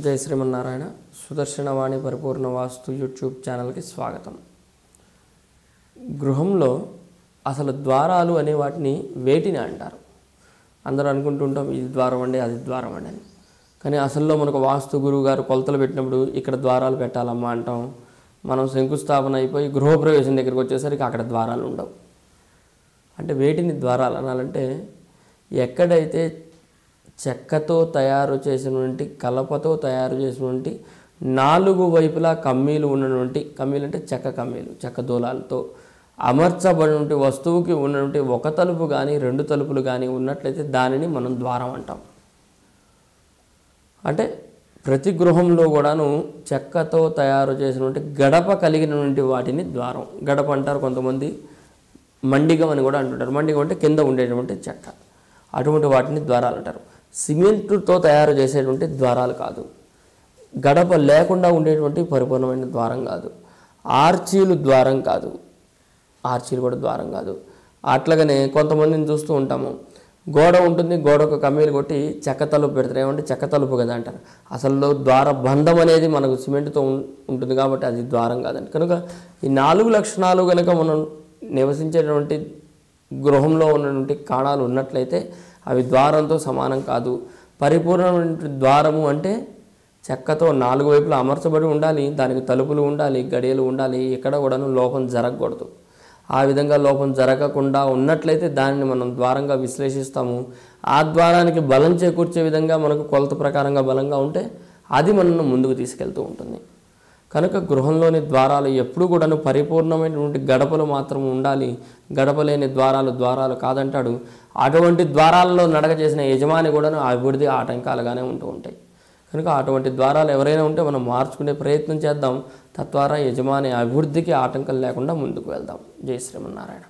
జై శ్రీమన్నారాయణ. సుదర్శనవాణి పరిపూర్ణ వాస్తు యూట్యూబ్ ఛానల్కి స్వాగతం. గృహంలో అసలు ద్వారాలు అనే వాటిని వేటిని అంటారు. అందరూ అనుకుంటుంటాం ఇది ద్వారం అండి అది ద్వారం అండి అని. కానీ అసల్లో మనకు వాస్తు గురువు గారు కొలతలు పెట్టినప్పుడు ఇక్కడ ద్వారాలు పెట్టాలమ్మా అంటాం. మనం శంకుస్థాపన అయిపోయి గృహప్రవేశం దగ్గరికి వచ్చేసరికి అక్కడ ద్వారాలు ఉండవు. అంటే వేటిని ద్వారాలు అనాలంటే ఎక్కడైతే చెక్కతో తయారు చేసినటువంటి కలపతో తయారు చేసినటువంటి 4 వైపులా కమ్మీలు ఉన్నటువంటి, కమ్మీలు అంటే చెక్క కమ్మీలు, చెక్క దూలాలతో అమర్చబడినటువంటి వస్తువుకి ఉన్నటువంటి ఒక తలుపు కానీ 2 తలుపులు కానీ ఉన్నట్లయితే దానిని మనం ద్వారం అంటాం. అంటే ప్రతి గృహంలో కూడాను చెక్కతో తయారు చేసినటువంటి గడప కలిగినటువంటి వాటిని ద్వారం. గడప అంటారు కొంతమంది, మండిగం అని కూడా అంటుంటారు. మండిగం అంటే కింద ఉండేటువంటి చెక్క, అటువంటి వాటిని ద్వారాలు అంటారు. సిమెంటుతో తయారు చేసేటువంటి ద్వారాలు కాదు, గడప లేకుండా ఉండేటువంటి పరిపూర్ణమైన ద్వారం కాదు, ఆర్చీలు ద్వారం కాదు, ఆర్చీలు కూడా ద్వారం కాదు. అట్లాగనే కొంతమందిని చూస్తూ ఉంటాము, గోడ ఉంటుంది, గోడకు కమ్మీలు కొట్టి చెక్క తలుపు పెడతారు. ఏమంటే చెక్క తలుపు కదా అంటారు. అసలు ద్వార బంధం అనేది మనకు సిమెంట్తో ఉంటుంది కాబట్టి అది ద్వారం కాదండి. కనుక ఈ 4 లక్షణాలు కనుక మనం నివసించేటువంటి గృహంలో ఉన్నటువంటి కాణాలు ఉన్నట్లయితే అవి ద్వారంతో సమానం కాదు. పరిపూర్ణమైన ద్వారము అంటే చెక్కతో 4 వైపులా అమర్చబడి ఉండాలి, దానికి తలుపులు ఉండాలి, గడియలు ఉండాలి, ఎక్కడ కూడాను లోపం జరగకూడదు. ఆ విధంగా లోపం జరగకుండా ఉన్నట్లయితే దానిని మనం ద్వారంగా విశ్లేషిస్తాము. ఆ ద్వారానికి బలం చేకూర్చే విధంగా మనకు కొలత ప్రకారంగా బలంగా ఉంటే అది మనల్ని ముందుకు తీసుకెళ్తూ ఉంటుంది. కనుక గృహంలోని ద్వారాలు ఎప్పుడు కూడాను పరిపూర్ణమైనటువంటి గడపలు మాత్రం ఉండాలి. గడప లేని ద్వారాలు కాదంటాడు. అటువంటి ద్వారాలలో నడక చేసిన యజమాని కూడాను అభివృద్ధి ఆటంకాలుగానే ఉంటూ ఉంటాయి. కనుక అటువంటి ద్వారాలు ఎవరైనా ఉంటే మనం మార్చుకునే ప్రయత్నం చేద్దాం. తద్వారా యజమాని అభివృద్ధికి ఆటంకం లేకుండా ముందుకు వెళ్దాం. జై శ్రీమన్నారాయణ.